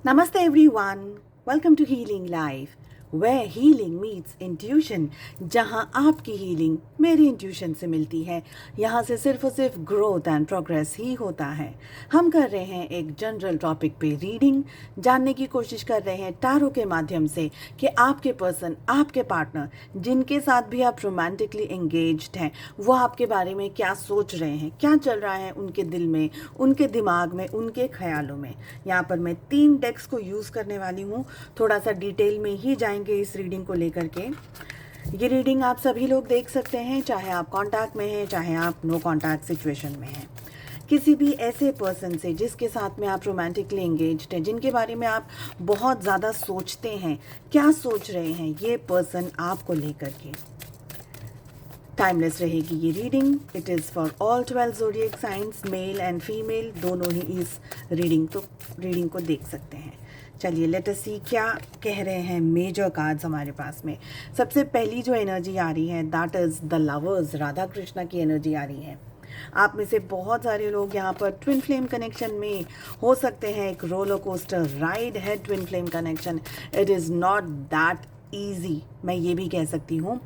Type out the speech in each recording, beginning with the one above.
Namaste everyone. Welcome to Healing Life, where healing meets intuition. जहाँ आपकी healing मेरी intuition से मिलती है, यहाँ से सिर्फ और सिर्फ ग्रोथ एंड प्रोग्रेस ही होता है। हम कर रहे हैं एक जनरल टॉपिक पे रीडिंग, जानने की कोशिश कर रहे हैं टैरो के माध्यम से कि आपके पर्सन, आपके पार्टनर जिनके साथ भी आप रोमांटिकली एंगेज्ड हैं, वो आपके बारे में क्या सोच रहे हैं, क्या चल रहा है उनके दिल में, उनके दिमाग में, उनके ख्यालों में। यहाँ पर मैं 3 डेक्स को यूज़ करने वाली हूँ। थोड़ा सा डिटेल में ही जाएंगे इस रीडिंग को लेकर के। ये रीडिंग आप सभी लोग देख सकते हैं, चाहे आप कांटेक्ट में हैं, चाहे आप नो कांटेक्ट सिचुएशन में हैं। किसी भी ऐसे पर्सन से जिसके साथ में आप रोमांटिकली एंगेज्ड हैं, जिनके बारे में आप बहुत ज़्यादा सोचते हैं, क्या सोच रहे हैं ये पर्सन आपको लेकर के। टाइमलेस रहेगी ये reading. It is for all 12 zodiac science, male and female दोनों ही इस रीडिंग को देख सकते हैं। चलिए लेट अस सी क्या कह रहे हैं मेजर कार्ड्स हमारे पास में। सबसे पहली जो एनर्जी आ रही है that is the lovers, Radha Krishna की एनर्जी आ रही है। आप में से बहुत सारे लोग यहाँ पर ट्विन फ्लेम कनेक्शन में हो सकते हैं। एक रोलर कोस्टर राइड है twin flame connection. It is not that easy, मैं ये भी कह सकती हूँ।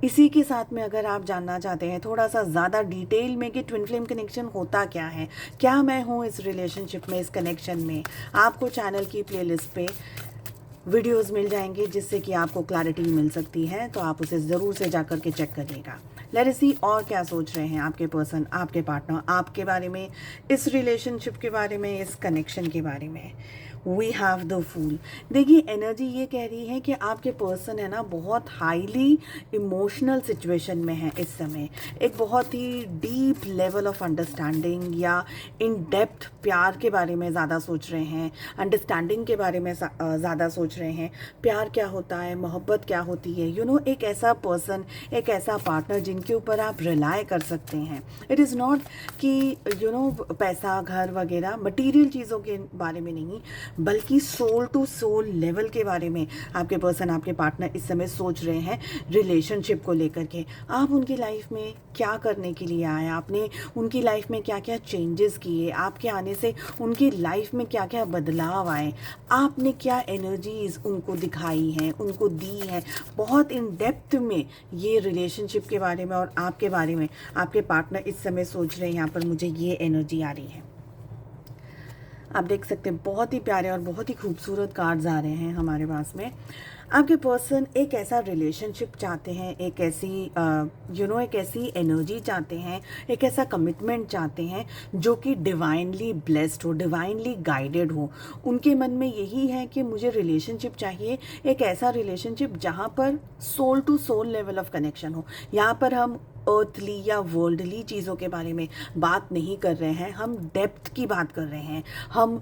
इसी के साथ में अगर आप जानना चाहते हैं थोड़ा सा ज़्यादा डिटेल में कि ट्विन फ्लेम कनेक्शन होता क्या है, क्या मैं हूँ इस रिलेशनशिप में, इस कनेक्शन में, आपको चैनल की प्लेलिस्ट पे वीडियोस मिल जाएंगे जिससे कि आपको क्लैरिटी मिल सकती है। तो आप उसे ज़रूर से जा कर के चेक करिएगा। लेट अस सी और क्या सोच रहे हैं आपके पर्सन, आपके पार्टनर आपके बारे में, इस रिलेशनशिप के बारे में, इस कनेक्शन के बारे में। We have the fool. देखिए एनर्जी ये कह रही है कि आपके पर्सन है ना बहुत हाईली इमोशनल सिचुएशन में है इस समय। एक बहुत ही डीप लेवल ऑफ अंडरस्टैंडिंग या इन डेप्थ प्यार के बारे में ज़्यादा सोच रहे हैं, अंडरस्टैंडिंग के बारे में ज़्यादा सोच रहे हैं। प्यार क्या होता है, मोहब्बत क्या होती है, एक ऐसा पर्सन, एक ऐसा पार्टनर जिनके ऊपर आप रिलाय कर सकते हैं। इट इज़ नॉट कि पैसा, घर वगैरह मटीरियल चीज़ों के बारे में नहीं, बल्कि सोल टू सोल लेवल के बारे में आपके पर्सन, आपके पार्टनर इस समय सोच रहे हैं रिलेशनशिप को लेकर के। आप उनकी लाइफ में क्या करने के लिए आए, आपने उनकी लाइफ में क्या क्या चेंजेस किए, आपके आने से उनकी लाइफ में क्या क्या बदलाव आए, आपने क्या एनर्जीज उनको दिखाई हैं, उनको दी हैं। बहुत इन डेप्थ में ये रिलेशनशिप के बारे में और आपके बारे में आपके पार्टनर इस समय सोच रहे हैं। यहाँ पर मुझे ये एनर्जी आ रही है। आप देख सकते हैं बहुत ही प्यारे और बहुत ही खूबसूरत कार्ड्स आ रहे हैं हमारे पास में। आपके पर्सन एक ऐसा रिलेशनशिप चाहते हैं, एक ऐसी एक ऐसी एनर्जी चाहते हैं, एक ऐसा कमिटमेंट चाहते हैं जो कि डिवाइनली ब्लेस्ड हो, डिवाइनली गाइडेड हो। उनके मन में यही है कि मुझे रिलेशनशिप चाहिए, एक ऐसा रिलेशनशिप जहाँ पर soul to soul level of connection हो। यहाँ पर हम अर्थली या वर्ल्डली चीज़ों के बारे में बात नहीं कर रहे हैं, हम डेप्थ की बात कर रहे हैं। हम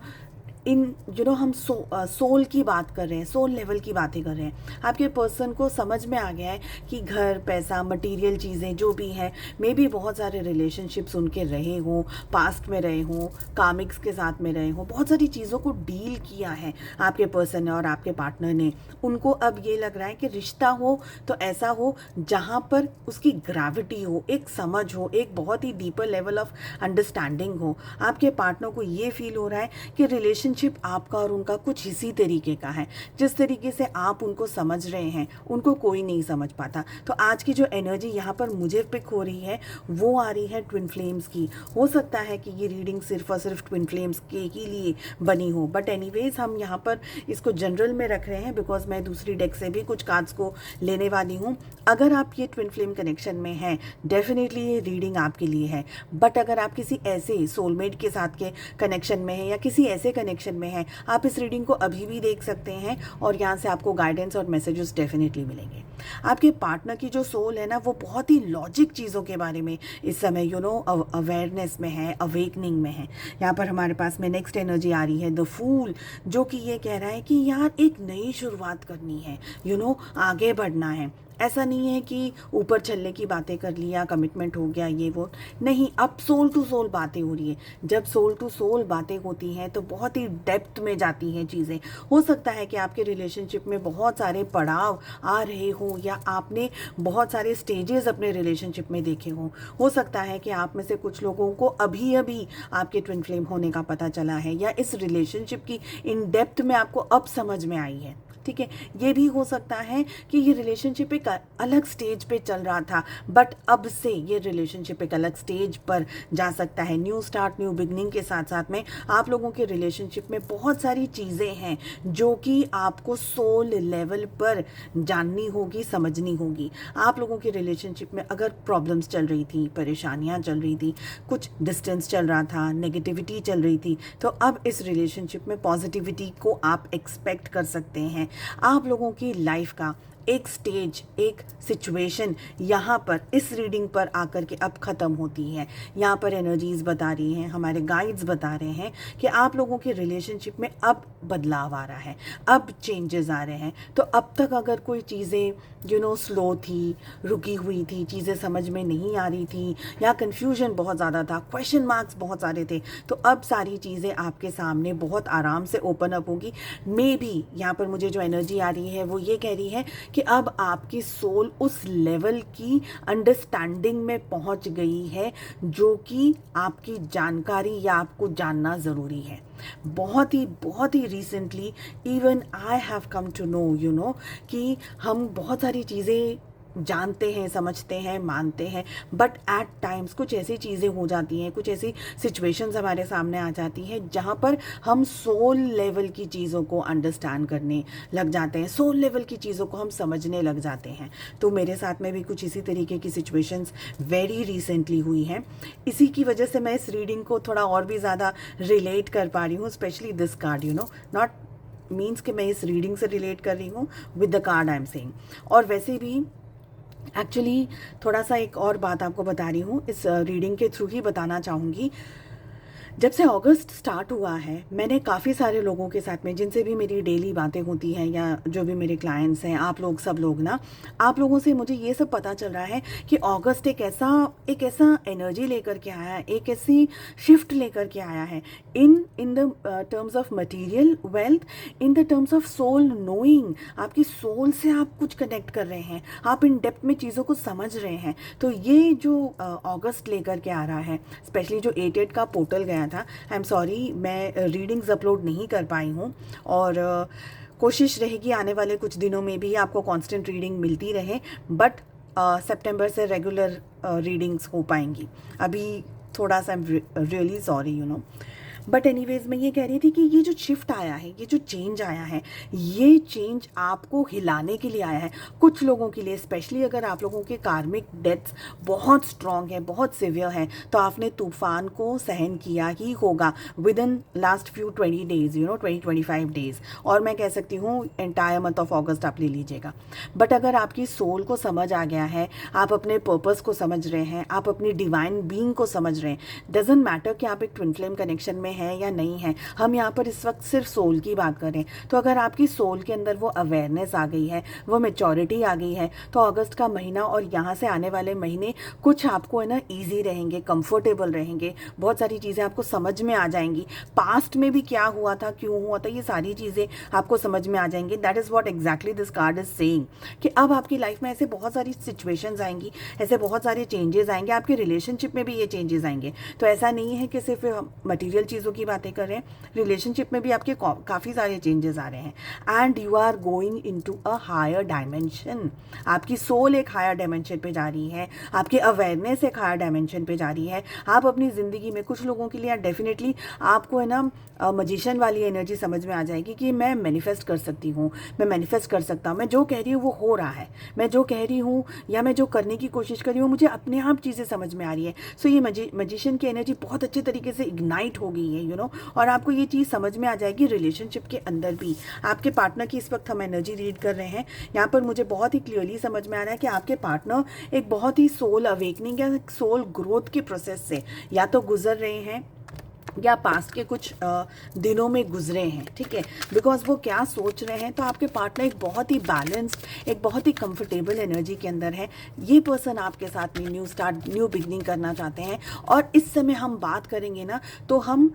हम सोल की बात कर रहे हैं, सोल लेवल की बातें कर रहे हैं। आपके पर्सन को समझ में आ गया है कि घर, पैसा, मटेरियल चीज़ें जो भी हैं, मे भी बहुत सारे रिलेशनशिप्स उनके रहे हों, पास्ट में रहे हों, कामिक्स के साथ में रहे हों, बहुत सारी चीज़ों को डील किया है आपके पर्सन ने और आपके पार्टनर ने। उनको अब ये लग रहा है कि रिश्ता हो तो ऐसा हो जहाँ पर उसकी ग्रेविटी हो, एक समझ हो, एक बहुत ही डीपर लेवल ऑफ अंडरस्टैंडिंग हो। आपके पार्टनर को ये फील हो रहा है कि रिलेशनशिप आपका और उनका कुछ इसी तरीके का है, जिस तरीके से आप उनको समझ रहे हैं उनको कोई नहीं समझ पाता। तो आज की जो एनर्जी यहाँ पर मुझे पिक हो रही है वो आ रही है ट्विन फ्लेम्स की। हो सकता है कि ये रीडिंग सिर्फ और सिर्फ ट्विन फ्लेम्स के ही लिए बनी हो, बट एनीवेज हम यहाँ पर इसको जनरल में रख रहे हैं बिकॉज मैं दूसरी डेक से भी कुछ कार्ड्स को लेने वाली हूँ। अगर आप ये ट्विन फ्लेम कनेक्शन में हैं डेफिनेटली ये रीडिंग आपके लिए है। बट अगर आप किसी ऐसे सोलमेट के साथ के कनेक्शन में हैं या किसी ऐसे कनेक्शन में है, आप इस रीडिंग को अभी भी देख सकते हैं और यहाँ से आपको गाइडेंस और मैसेजेस डेफिनेटली मिलेंगे। आपके पार्टनर की जो सोल है ना वो बहुत ही लॉजिक चीज़ों के बारे में इस समय अवेयरनेस में है, अवेकनिंग में है। यहाँ पर हमारे पास में नेक्स्ट एनर्जी आ रही है द फूल, जो कि ये कह रहा है कि यार एक नई शुरुआत करनी है, आगे बढ़ना है। ऐसा नहीं है कि ऊपर चलने की बातें कर लिया, कमिटमेंट हो गया, ये वो नहीं, अब सोल टू सोल बातें हो रही है। जब सोल टू सोल बातें होती हैं तो बहुत ही डेप्थ में जाती हैं चीज़ें। हो सकता है कि आपके रिलेशनशिप में बहुत सारे पड़ाव आ रहे हो, या आपने बहुत सारे स्टेजेस अपने रिलेशनशिप में देखे हों। हो सकता है कि आप में से कुछ लोगों को अभी अभी आपके ट्विन फ्लेम होने का पता चला है, या इस रिलेशनशिप की इन डेप्थ में आपको अब समझ में आई है। ठीक है, ये भी हो सकता है कि ये रिलेशनशिप एक अलग स्टेज पे चल रहा था, बट अब से ये रिलेशनशिप एक अलग स्टेज पर जा सकता है। न्यू स्टार्ट, न्यू बिगनिंग के साथ साथ में आप लोगों के रिलेशनशिप में बहुत सारी चीज़ें हैं जो कि आपको सोल लेवल पर जाननी होगी, समझनी होगी। आप लोगों के रिलेशनशिप में अगर प्रॉब्लम्स चल रही थी, परेशानियाँ चल रही थी, कुछ डिस्टेंस चल रहा था, नेगेटिविटी चल रही थी, तो अब इस रिलेशनशिप में पॉजिटिविटी को आप एक्सपेक्ट कर सकते हैं। आप लोगों की लाइफ का एक स्टेज, एक सिचुएशन यहाँ पर इस रीडिंग पर आकर के अब ख़त्म होती है। यहाँ पर एनर्जीज़ बता रही हैं, हमारे गाइड्स बता रहे हैं कि आप लोगों के रिलेशनशिप में अब बदलाव आ रहा है, अब चेंजेस आ रहे हैं। तो अब तक अगर कोई चीज़ें स्लो थी, रुकी हुई थी, चीज़ें समझ में नहीं आ रही थी, या कन्फ्यूजन बहुत ज़्यादा था, क्वेश्चन मार्क्स बहुत सारे थे, तो अब सारी चीज़ें आपके सामने बहुत आराम से ओपन अप होगी। मे बी यहाँ पर मुझे जो एनर्जी आ रही है वो ये कह रही है कि अब आपकी सोल उस लेवल की अंडरस्टैंडिंग में पहुंच गई है जो कि आपकी जानकारी या आपको जानना ज़रूरी है। बहुत ही recently even I have come to know कि हम बहुत सारी चीज़ें जानते हैं, समझते हैं, मानते हैं, बट एट टाइम्स कुछ ऐसी चीज़ें हो जाती हैं, कुछ ऐसी सिचुएशंस हमारे सामने आ जाती हैं जहाँ पर हम सोल लेवल की चीज़ों को अंडरस्टैंड करने लग जाते हैं, सोल लेवल की चीज़ों को हम समझने लग जाते हैं। तो मेरे साथ में भी कुछ इसी तरीके की सिचुएशंस वेरी रिसेंटली हुई हैं। इसी की वजह से मैं इस रीडिंग को थोड़ा और भी ज़्यादा रिलेट कर पा रही हूँ, specially this card, not means कि मैं इस रीडिंग से रिलेट कर रही हूँ with the card I am saying. और वैसे भी एक्चुअली थोड़ा सा एक और बात आपको बता रही हूँ, इस रीडिंग के थ्रू ही बताना चाहूँगी। जब से अगस्त स्टार्ट हुआ है, मैंने काफ़ी सारे लोगों के साथ में, जिनसे भी मेरी डेली बातें होती हैं या जो भी मेरे क्लाइंट्स हैं, आप लोग सब लोग ना, आप लोगों से मुझे ये सब पता चल रहा है कि अगस्त एक ऐसा एनर्जी लेकर के आया है, एक ऐसी शिफ्ट लेकर के आया है in the terms of material wealth, in the terms of soul knowing. आपकी सोल से आप कुछ कनेक्ट कर रहे हैं, आप इन डेप्थ में चीज़ों को समझ रहे हैं। तो ये जो अगस्त लेकर के आ रहा है, स्पेशली जो 8/8 का पोर्टल गया था, आई एम सॉरी मैं रीडिंग्स अपलोड नहीं कर पाई हूँ, और कोशिश रहेगी आने वाले कुछ दिनों में भी आपको कांस्टेंट रीडिंग मिलती रहे, बट सितंबर से रेगुलर रीडिंग्स हो पाएंगी। अभी थोड़ा सा रियली सॉरी बट एनीवेज मैं ये कह रही थी कि ये जो शिफ्ट आया है, ये जो चेंज आया है, ये चेंज आपको हिलाने के लिए आया है। कुछ लोगों के लिए, स्पेशली अगर आप लोगों के कार्मिक डेथ्स बहुत स्ट्रॉन्ग है, बहुत सिवियर है, तो आपने तूफान को सहन किया ही होगा with in last few 20 days, 20-25 days, और मैं कह सकती हूँ एंटायर मंथ ऑफ अगस्त आप ले लीजिएगा। बट अगर आपकी सोल को समझ आ गया है, आप अपने पर्पस को समझ रहे हैं, आप अपनी डिवाइन बीइंग को समझ रहे हैं, डजेंट मैटर कि आप एक ट्विन फ्लेम कनेक्शन में है या नहीं है, हम यहाँ पर इस वक्त सिर्फ सोल की बात करें। तो अगर आपकी सोल के अंदर वो अवेयरनेस आ गई है, वो मैच्योरिटी आ गई है, तो अगस्त का महीना और यहाँ से आने वाले महीने कुछ आपको है ना ईजी रहेंगे, कंफर्टेबल रहेंगे, बहुत सारी चीज़ें आपको समझ में आ जाएंगी। पास्ट में भी क्या हुआ था, क्यों हुआ था, ये सारी चीज़ें आपको समझ में आ जाएंगी। That is what exactly this card is saying कि अब आपकी लाइफ में ऐसे बहुत सारी सिचुएशंस आएंगी, ऐसे बहुत सारे चेंजेस आएंगे, आपके रिलेशनशिप में भी ये चेंजेस आएंगे। तो ऐसा नहीं है कि सिर्फ मटीरियल चीज़ों की बातें कर रहे हैं, रिलेशनशिप में भी आपके काफ़ी सारे चेंजेस आ रहे हैं। And you are going into a higher dimension. आपकी सोल एक हायर डायमेंशन पे जा रही है, आपकी अवेयरनेस एक हायर डायमेंशन पे जा रही है। आप अपनी ज़िंदगी में, कुछ लोगों के लिए डेफिनेटली आपको है ना मजिशियन वाली एनर्जी समझ में आ जाएगी कि मैं मैनिफेस्ट कर सकती हूँ, मैं मैनिफेस्ट कर सकता हूँ, मैं जो कह रही हूँ वो हो रहा है, मैं जो कह रही हूँ या मैं जो करने की कोशिश कर रही हूँ मुझे अपने आप चीज़ें समझ में आ रही है। सो ये मजिशियन की एनर्जी बहुत अच्छे तरीके से इग्नाइट हो गई है, और आपको ये चीज़ समझ में आ जाएगी रिलेशनशिप के अंदर भी। आपके पार्टनर की इस वक्त हम एनर्जी रीड कर रहे हैं, यहाँ पर मुझे बहुत ही क्लियरली समझ में आ रहा है कि आपके पार्टनर एक बहुत ही सोल अवेकनिंग या सोल ग्रोथ के प्रोसेस से या तो गुजर रहे हैं, या पास्ट के कुछ दिनों में गुजरे हैं, ठीक है, बिकॉज वो क्या सोच रहे हैं। तो आपके पार्टनर एक बहुत ही बैलेंस्ड, एक बहुत ही कंफर्टेबल एनर्जी के अंदर है। ये पर्सन आपके साथ में न्यू स्टार्ट, न्यू बिगनिंग करना चाहते हैं। और इस समय हम बात करेंगे ना, तो हम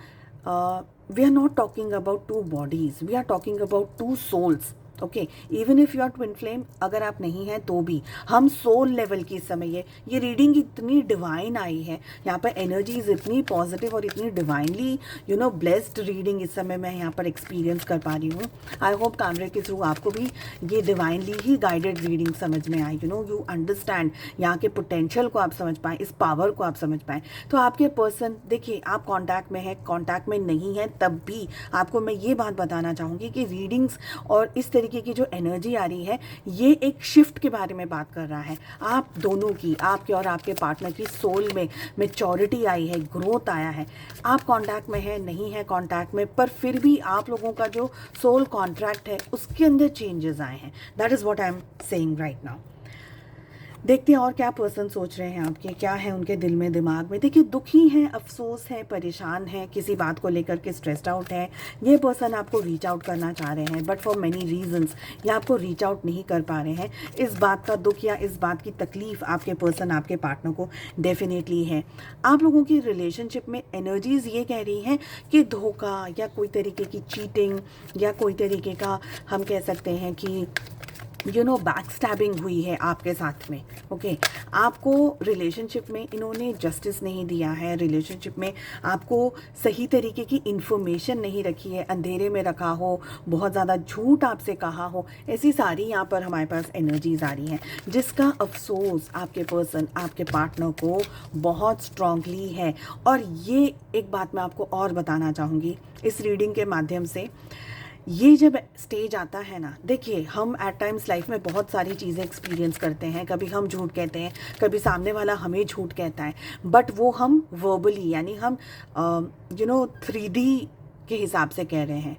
we are not talking about two bodies, we are talking about two souls. Okay, even if you are twin flame, अगर आप नहीं हैं तो भी हम सोल लेवल की इस समय ये रीडिंग इतनी डिवाइन आई है, यहाँ पर एनर्जीज इतनी पॉजिटिव और इतनी डिवाइनली ब्लेस्ड रीडिंग इस समय मैं यहाँ पर एक्सपीरियंस कर पा रही हूँ। आई होप कैमरे के थ्रू आपको भी ये डिवाइनली ही गाइडेड रीडिंग समझ में आए। यू अंडरस्टैंड यहाँ के पोटेंशियल को आप समझ पाएँ, इस पावर को आप समझ पाएँ। तो आपके पर्सन, देखिए, आप कॉन्टैक्ट में है, कॉन्टैक्ट में नहीं है, तब भी आपको मैं ये बात बताना चाहूँगी कि रीडिंग्स और इस तरीके की जो एनर्जी आ रही है, ये एक शिफ्ट के बारे में बात कर रहा है। आप दोनों की, आपके और आपके पार्टनर की सोल में मैच्योरिटी आई है, ग्रोथ आया है। आप कांटेक्ट में है, नहीं है कांटेक्ट में, पर फिर भी आप लोगों का जो सोल कॉन्ट्रैक्ट है उसके अंदर चेंजेस आए हैं। That is what I am saying right now. देखते हैं और क्या पर्सन सोच रहे हैं आपके, क्या है उनके दिल में, दिमाग में। देखिए, दुखी हैं, अफसोस है, परेशान है, किसी बात को लेकर के स्ट्रेस्ड आउट है। ये पर्सन आपको रीच आउट करना चाह रहे हैं, बट फॉर मैनी रीजंस ये आपको रीच आउट नहीं कर पा रहे हैं। इस बात का दुख या इस बात की तकलीफ आपके पर्सन, आपके पार्टनर को डेफिनेटली है। आप लोगों की रिलेशनशिप में एनर्जीज ये कह रही हैं कि धोखा या कोई तरीके की चीटिंग या कोई तरीके का, हम कह सकते हैं कि बैक स्टैबिंग हुई है आपके साथ में। ओके, आपको रिलेशनशिप में इन्होंने जस्टिस नहीं दिया है, रिलेशनशिप में आपको सही तरीके की इन्फॉर्मेशन नहीं रखी है, अंधेरे में रखा हो, बहुत ज़्यादा झूठ आपसे कहा हो, ऐसी सारी यहाँ पर हमारे पास एनर्जीज आ रही हैं, जिसका अफसोस आपके पर्सन, आपके पार्टनर को बहुत स्ट्रांगली है। और ये एक बात मैं आपको और बताना चाहूँगी इस रीडिंग के माध्यम से, ये जब स्टेज आता है ना, देखिए, हम एट टाइम्स लाइफ में बहुत सारी चीज़ें एक्सपीरियंस करते हैं। कभी हम झूठ कहते हैं, कभी सामने वाला हमें झूठ कहता है, बट वो हम वर्बली, यानी हम 3D के हिसाब से कह रहे हैं,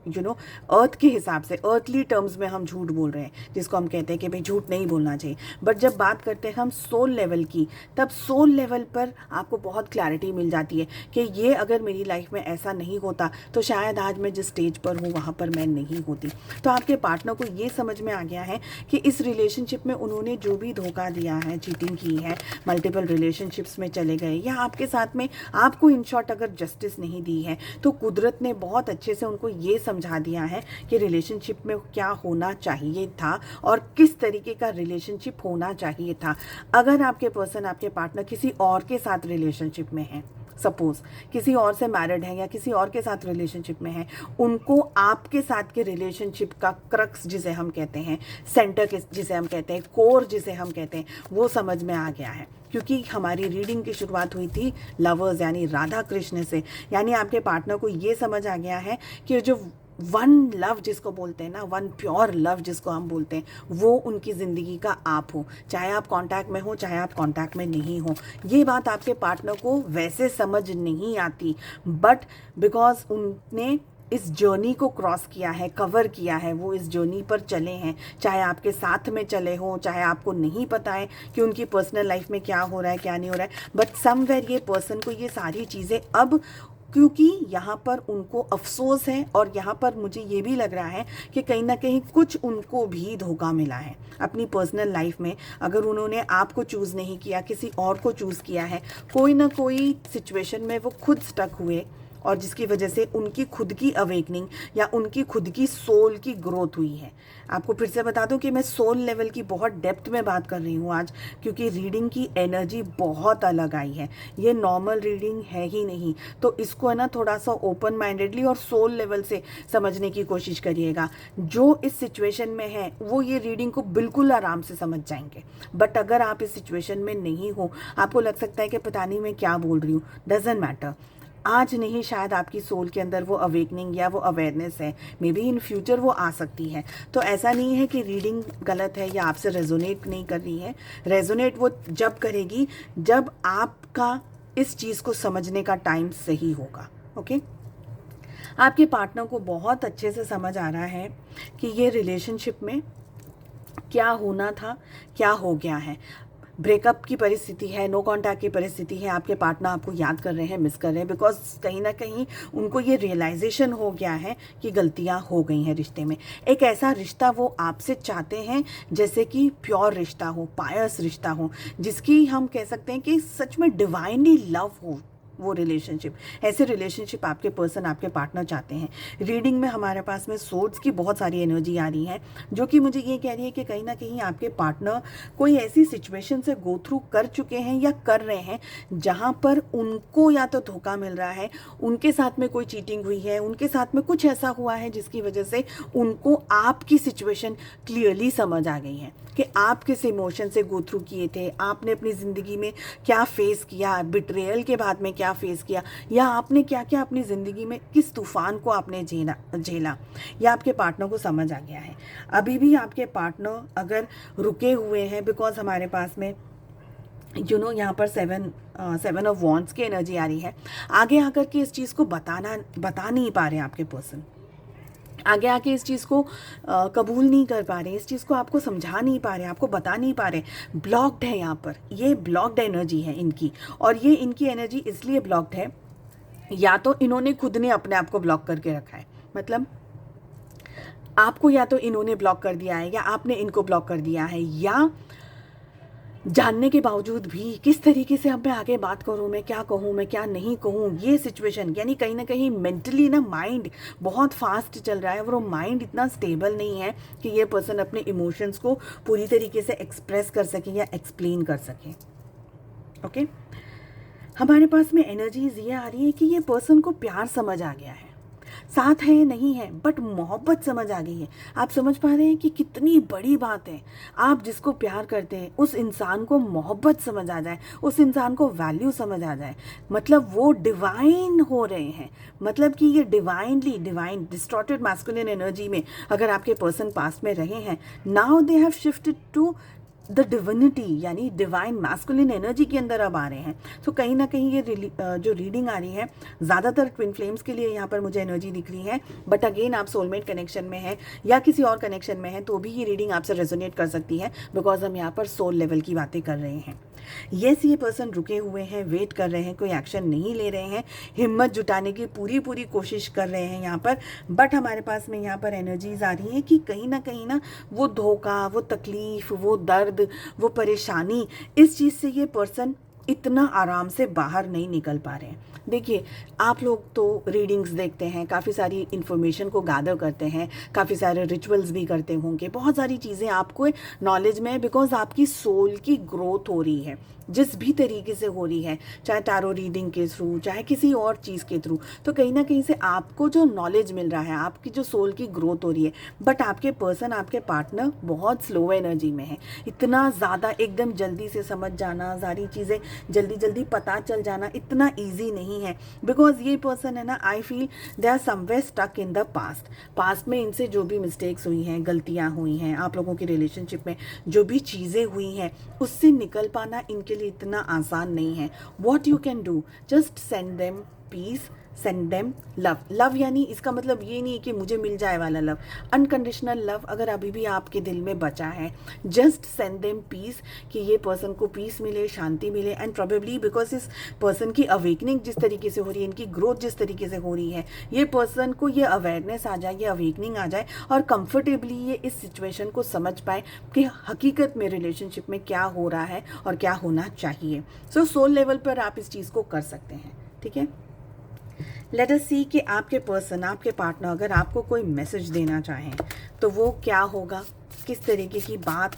अर्थ के हिसाब से, अर्थली टर्म्स में हम झूठ बोल रहे हैं, जिसको हम कहते हैं कि भाई झूठ नहीं बोलना चाहिए। बट जब बात करते हैं हम सोल लेवल की, तब सोल लेवल पर आपको बहुत क्लैरिटी मिल जाती है कि ये अगर मेरी लाइफ में ऐसा नहीं होता तो शायद आज मैं जिस स्टेज पर हूँ वहाँ पर मैं नहीं होती। तो आपके पार्टनर को ये समझ में आ गया है कि इस रिलेशनशिप में उन्होंने जो भी धोखा दिया है, चीटिंग की है, मल्टीपल रिलेशनशिप्स में चले गए, या आपके साथ में आपको इन शॉर्ट अगर जस्टिस नहीं दी है, तो कुदरत ने बहुत अच्छे से उनको ये समझा दिया है कि रिलेशनशिप में क्या होना चाहिए था और किस तरीके का रिलेशनशिप होना चाहिए था। अगर आपके पर्सन, आपके पार्टनर किसी और के साथ रिलेशनशिप में है, सपोज किसी और से मैरिड है या किसी और के साथ रिलेशनशिप में है, उनको आपके साथ के रिलेशनशिप का क्रक्स जिसे हम कहते हैं, सेंटर जिसे हम कहते हैं, कोर जिसे हम कहते हैं, वो समझ में आ गया है। क्योंकि हमारी रीडिंग की शुरुआत हुई थी लवर्स यानी राधा कृष्ण से, यानी आपके पार्टनर को ये समझ आ गया है कि जो वन लव जिसको बोलते हैं ना, वन प्योर लव जिसको हम बोलते हैं, वो उनकी ज़िंदगी का आप हो, चाहे आप कांटेक्ट में हो, चाहे आप कांटेक्ट में नहीं हो। ये बात आपके पार्टनर को वैसे समझ नहीं आती, बट बिकॉज उनने इस जर्नी को क्रॉस किया है, कवर किया है, वो इस जर्नी पर चले हैं, चाहे आपके साथ में चले हों, चाहे आपको नहीं पता है कि उनकी पर्सनल लाइफ में क्या हो रहा है, क्या नहीं हो रहा है, बट समवेयर ये पर्सन को ये सारी चीज़ें अब, क्योंकि यहाँ पर उनको अफसोस है, और यहाँ पर मुझे ये भी लग रहा है कि कहीं ना कहीं कुछ उनको भी धोखा मिला है अपनी पर्सनल लाइफ में। अगर उन्होंने आपको चूज़ नहीं किया, किसी और को चूज़ किया है, कोई ना कोई सिचुएशन में वो खुद स्टक हुए, और जिसकी वजह से उनकी खुद की अवेकनिंग या उनकी खुद की सोल की ग्रोथ हुई है। आपको फिर से बता दूं कि मैं सोल लेवल की बहुत डेप्थ में बात कर रही हूँ आज, क्योंकि रीडिंग की एनर्जी बहुत अलग आई है। ये नॉर्मल रीडिंग है ही नहीं, तो इसको है ना थोड़ा सा ओपन माइंडेडली और सोल लेवल से समझने की कोशिश करिएगा। जो इस सिचुएशन में है वो ये रीडिंग को बिल्कुल आराम से समझ जाएंगे, बट अगर आप इस सिचुएशन में नहीं हो, आपको लग सकता है कि पता नहीं मैं क्या बोल रही हूँ, डजेंट मैटर। आज नहीं, शायद आपकी सोल के अंदर वो अवेकनिंग या वो अवेयरनेस है, मे बी इन फ्यूचर वो आ सकती है। तो ऐसा नहीं है कि रीडिंग गलत है या आपसे रेजोनेट नहीं कर रही है। रेजोनेट वो जब करेगी जब आपका इस चीज़ को समझने का टाइम सही होगा। ओके, आपके पार्टनर को बहुत अच्छे से समझ आ रहा है कि ये रिलेशनशिप में क्या होना था, क्या हो गया है। ब्रेकअप की परिस्थिति है, नो कांटेक्ट की परिस्थिति है, आपके पार्टनर आपको याद कर रहे हैं, मिस कर रहे हैं, बिकॉज कहीं ना कहीं उनको ये रियलाइजेशन हो गया है कि गलतियां हो गई हैं रिश्ते में। एक ऐसा रिश्ता वो आपसे चाहते हैं जैसे कि प्योर रिश्ता हो, पायस रिश्ता हो, जिसकी हम कह सकते हैं कि सच में डिवाइनली लव हो वो रिलेशनशिप। ऐसे रिलेशनशिप आपके पर्सन, आपके पार्टनर चाहते हैं। रीडिंग में हमारे पास में सोर्ड्स की बहुत सारी एनर्जी आ रही है, जो कि मुझे ये कह रही है कि कहीं ना कहीं आपके पार्टनर कोई ऐसी सिचुएशन से गो थ्रू कर चुके हैं या कर रहे हैं जहाँ पर उनको या तो धोखा मिल रहा है, उनके साथ में कोई चीटिंग हुई है, उनके साथ में कुछ ऐसा हुआ है जिसकी वजह से उनको आपकी सिचुएशन क्लियरली समझ आ गई है कि आप किस इमोशन से गो थ्रू किए थे, आपने अपनी ज़िंदगी में क्या फेस किया, बिट्रेयल के बाद में क्या फेस किया, या आपने क्या क्या अपनी ज़िंदगी में किस तूफान को आपने झेला, या आपके पार्टनर को समझ आ गया है। अभी भी आपके पार्टनर अगर रुके हुए हैं, बिकॉज हमारे पास में यहाँ पर सेवन ऑफ वॉन्ड्स की एनर्जी आ रही है, आगे आकर के इस चीज़ को बता नहीं पा रहे आपके पर्सन, आगे आके इस चीज़ को कबूल नहीं कर पा रहे, इस चीज़ को आपको समझा नहीं पा रहे, आपको बता नहीं पा रहे, ब्लॉक्ड है यहाँ पर। ये ब्लॉक्ड एनर्जी है इनकी, और ये इनकी एनर्जी इसलिए ब्लॉक्ड है, या तो इन्होंने खुद ने अपने आप को ब्लॉक करके रखा है, मतलब आपको या तो इन्होंने ब्लॉक कर दिया है या आपने इनको ब्लॉक कर दिया है, या जानने के बावजूद भी किस तरीके से अब मैं आगे बात करूँ, मैं क्या कहूँ, मैं क्या नहीं कहूँ, ये सिचुएशन, यानी कहीं ना कहीं मेंटली ना माइंड बहुत फास्ट चल रहा है, और वो माइंड इतना स्टेबल नहीं है कि ये पर्सन अपने इमोशंस को पूरी तरीके से एक्सप्रेस कर सके या एक्सप्लेन कर सके। ओके, हमारे पास में एनर्जीज ये आ रही है कि ये पर्सन को प्यार समझ आ गया है, साथ है नहीं है बट मोहब्बत समझ आ गई है। आप समझ पा रहे हैं कि कितनी बड़ी बात है, आप जिसको प्यार करते हैं उस इंसान को मोहब्बत समझ आ जाए, उस इंसान को वैल्यू समझ आ जाए, मतलब वो डिवाइन हो रहे हैं, मतलब कि ये डिवाइन डिस्टॉर्टेड मैस्कुलिन एनर्जी में अगर आपके पर्सन पास में रहे हैं, now they have shifted to the divinity, यानी डिवाइन मैस्कुलिन एनर्जी के अंदर अब आ रहे हैं। तो कहीं ना कहीं ये जो रीडिंग आ रही है ज़्यादातर ट्विन फ्लेम्स के लिए यहाँ पर मुझे एनर्जी दिख रही है, बट अगेन आप सोलमेट कनेक्शन में हैं या किसी और कनेक्शन में हैं तो भी ये रीडिंग आपसे रेजोनेट कर सकती है, बिकॉज हम यहाँ पर सोल लेवल की बातें कर रहे हैं। येस, ये पर्सन रुके हुए हैं, वेट कर रहे हैं, कोई एक्शन नहीं ले रहे हैं, हिम्मत जुटाने की पूरी कोशिश कर रहे हैं यहाँ पर, बट हमारे पास में यहाँ पर एनर्जीज आ रही हैं कि कहीं ना वो धोखा, वो तकलीफ, वो दर्द, वो परेशानी, इस चीज़ से ये पर्सन इतना आराम से बाहर नहीं निकल पा रहे हैं। देखिए, आप लोग तो रीडिंग्स देखते हैं, काफ़ी सारी इन्फॉर्मेशन को गैदर करते हैं, काफ़ी सारे रिचुअल्स भी करते होंगे, बहुत सारी चीज़ें आपको नॉलेज में है, बिकॉज आपकी सोल की ग्रोथ हो रही है जिस भी तरीके से हो रही है, चाहे टैरो रीडिंग के थ्रू, चाहे किसी और चीज़ के थ्रू, तो कहीं ना कहीं से आपको जो नॉलेज मिल रहा है, आपकी जो सोल की ग्रोथ हो रही है। बट आपके पर्सन, आपके पार्टनर बहुत स्लो एनर्जी में है, इतना ज़्यादा एकदम जल्दी से समझ जाना, सारी चीज़ें जल्दी पता चल जाना इतना ईजी नहीं है, बिकॉज ये पर्सन है ना, I feel they are somewhere stuck in the past में इनसे जो भी मिस्टेक्स हुई हैं, गलतियाँ हुई हैं, आप लोगों की रिलेशनशिप में जो भी चीज़ें हुई हैं, उससे निकल पाना इनके लिए इतना आसान नहीं है। What you can do, just send them peace, send them love, यानी इसका मतलब ये नहीं कि मुझे मिल जाए वाला लव, अनकंडीशनल लव अगर अभी भी आपके दिल में बचा है, जस्ट सेंड देम पीस, कि ये पर्सन को पीस मिले, शांति मिले, एंड प्रोबेबली बिकॉज इस पर्सन की अवेकनिंग जिस तरीके से हो रही है, इनकी ग्रोथ जिस तरीके से हो रही है, ये पर्सन को ये अवेयरनेस आ जाए, ये अवेकनिंग आ जाए, और कंफर्टेबली ये इस सिचुएशन को समझ पाए कि हकीकत में रिलेशनशिप में क्या हो रहा है और क्या होना चाहिए। सो सोल लेवल पर आप इस चीज़ को कर सकते हैं, ठीक है। लेट अस सी कि आपके पर्सन, आपके पार्टनर अगर आपको कोई मैसेज देना चाहें तो वो क्या होगा, किस तरीके की बात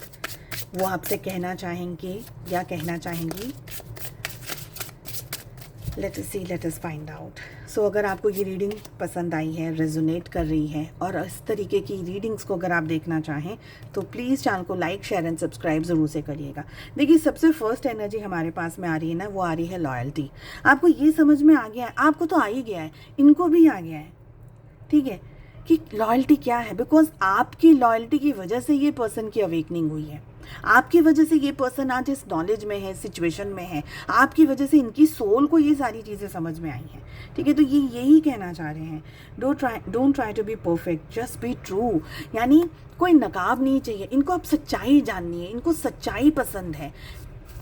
वो आपसे कहना चाहेंगे या कहना चाहेंगी। लेट अस सी, लेट अस फाइंड आउट। सो अगर आपको ये रीडिंग पसंद आई है, रेजोनेट कर रही है, और इस तरीके की रीडिंग्स को अगर आप देखना चाहें तो प्लीज़ चैनल को लाइक, शेयर एंड सब्सक्राइब ज़रूर से करिएगा। देखिए, सबसे फर्स्ट एनर्जी हमारे पास में आ रही है ना, वो आ रही है लॉयल्टी। आपको ये समझ में आ गया है, आपको तो आ ही गया है, इनको भी आ गया है, ठीक है, कि लॉयल्टी क्या है, बिकॉज आपकी लॉयल्टी की वजह से ये पर्सन की अवेकनिंग हुई है, आपकी वजह से ये पर्सन आज इस नॉलेज में है, सिचुएशन में है, आपकी वजह से इनकी सोल को ये सारी चीज़ें समझ में आई हैं, ठीक है। तो ये यही कहना चाह रहे हैं, don't try to be perfect, just be true, यानी कोई नकाब नहीं चाहिए इनको, अब सच्चाई जाननी है, इनको सच्चाई पसंद है,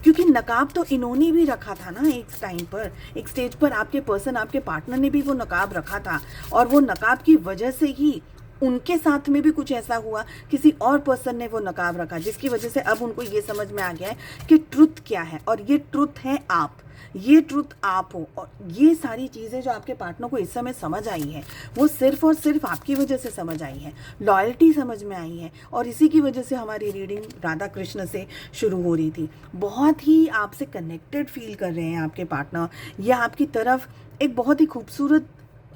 क्योंकि नकाब तो इन्होंने भी रखा था ना एक टाइम पर, एक स्टेज पर आपके पर्सन, आपके पार्टनर ने भी वो नकाब रखा था, और वो नकाब की वजह से ही उनके साथ में भी कुछ ऐसा हुआ, किसी और पर्सन ने वो नकाब रखा, जिसकी वजह से अब उनको ये समझ में आ गया है कि ट्रुथ क्या है, और ये ट्रुथ है आप, ये ट्रुथ आप हो। और ये सारी चीज़ें जो आपके पार्टनर को इस समय समझ आई है, वो सिर्फ और सिर्फ आपकी वजह से समझ आई है, लॉयल्टी समझ में आई है, और इसी की वजह से हमारी रीडिंग राधा कृष्ण से शुरू हो रही थी। बहुत ही आपसे कनेक्टेड फील कर रहे हैं आपके पार्टनर, या आपकी तरफ एक बहुत ही खूबसूरत,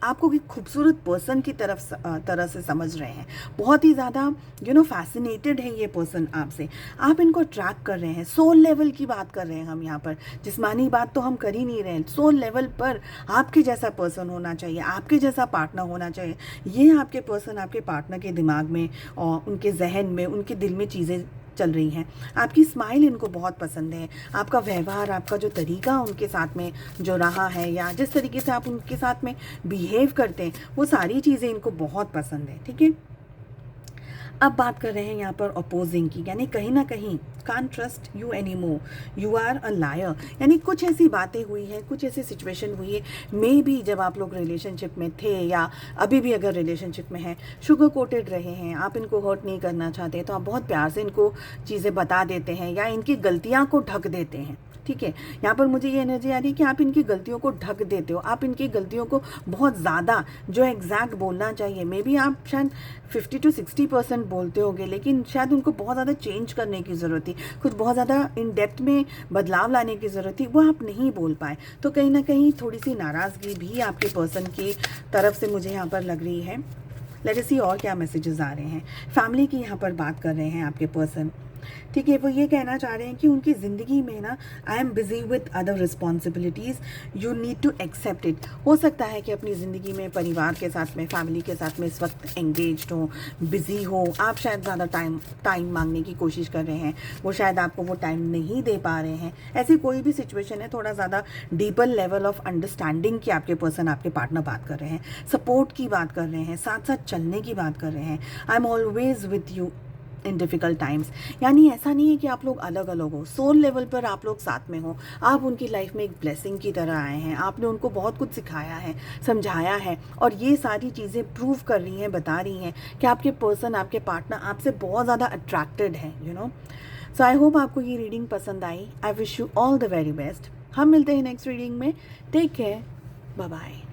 आपको एक खूबसूरत पर्सन की तरह से समझ रहे हैं, बहुत ही ज़्यादा फैसिनेटेड है ये पर्सन आपसे, आप इनको ट्रैक कर रहे हैं। सोल लेवल की बात कर रहे हैं हम यहाँ पर, जिस्मानी बात तो हम कर ही नहीं रहे हैं, सोल लेवल पर आपके जैसा पर्सन होना चाहिए, आपके जैसा पार्टनर होना चाहिए। ये आपके पर्सन आपके पार्टनर के दिमाग में और उनके जहन में, उनके दिल में चीज़ें चल रही हैं। आपकी स्माइल इनको बहुत पसंद है, आपका व्यवहार, आपका जो तरीका उनके साथ में जो रहा है, या जिस तरीके से आप उनके साथ में बिहेव करते हैं, वो सारी चीज़ें इनको बहुत पसंद है। ठीक है, अब बात कर रहे हैं यहाँ पर अपोजिंग की, यानी कहीं ना कहीं can't trust you any more, you are a liar, यानी कुछ ऐसी बातें हुई हैं, कुछ ऐसी सिचुएशन हुई है, मे बी जब आप लोग रिलेशनशिप में थे या अभी भी अगर रिलेशनशिप में हैं, शुगर कोटेड रहे हैं, आप इनको हर्ट नहीं करना चाहते, तो आप बहुत प्यार से इनको चीज़ें बता देते हैं या इनकी गलतियाँ को ढक देते हैं। ठीक है, यहाँ पर मुझे ये एनर्जी आ रही है कि आप इनकी गलतियों को ढक देते हो, आप इनकी गलतियों को बहुत ज़्यादा जो एग्जैक्ट बोलना चाहिए, मे बी आप शायद 50 to 60% बोलते होगे, लेकिन शायद उनको बहुत ज़्यादा चेंज करने की ज़रूरत थी, कुछ बहुत ज़्यादा इन डेप्थ में बदलाव लाने की ज़रूरत थी, वो आप नहीं बोल पाए। तो कहीं ना कहीं थोड़ी सी नाराज़गी भी आपके पर्सन की तरफ से मुझे यहाँ पर लग रही है। लेट अस सी और क्या मैसेजेस आ रहे हैं। फैमिली की यहाँ पर बात कर रहे हैं आपके पर्सन। ठीक है, वो ये कहना चाह रहे हैं कि उनकी ज़िंदगी में ना, I am busy with other responsibilities, you need to accept it. हो सकता है कि अपनी ज़िंदगी में परिवार के साथ में, फैमिली के साथ में इस वक्त एंगेज हो, बिज़ी हो, आप शायद ज़्यादा टाइम मांगने की कोशिश कर रहे हैं, वो शायद आपको वो टाइम नहीं दे पा रहे हैं। ऐसी कोई भी सिचुएशन है, थोड़ा ज़्यादा डीपर लेवल ऑफ अंडरस्टैंडिंग की आपके पर्सन, आपके पार्टनर बात कर रहे हैं, सपोर्ट की बात कर रहे हैं, साथ साथ चलने की बात कर रहे हैं। I am always with you in difficult times, यानी ऐसा नहीं है कि आप लोग अलग अलग हो, सोल लेवल पर आप लोग साथ में हो, आप उनकी लाइफ में एक ब्लेसिंग की तरह आए हैं, आपने उनको बहुत कुछ सिखाया है, समझाया है, और ये सारी चीज़ें प्रूव कर रही हैं, बता रही हैं कि आपके पर्सन, आपके पार्टनर आपसे बहुत ज़्यादा अट्रैक्टेड है, सो आई होप आपको ये रीडिंग पसंद आई। I wish you all the very best. हम मिलते हैं नेक्स्ट रीडिंग में। Take care, bye bye.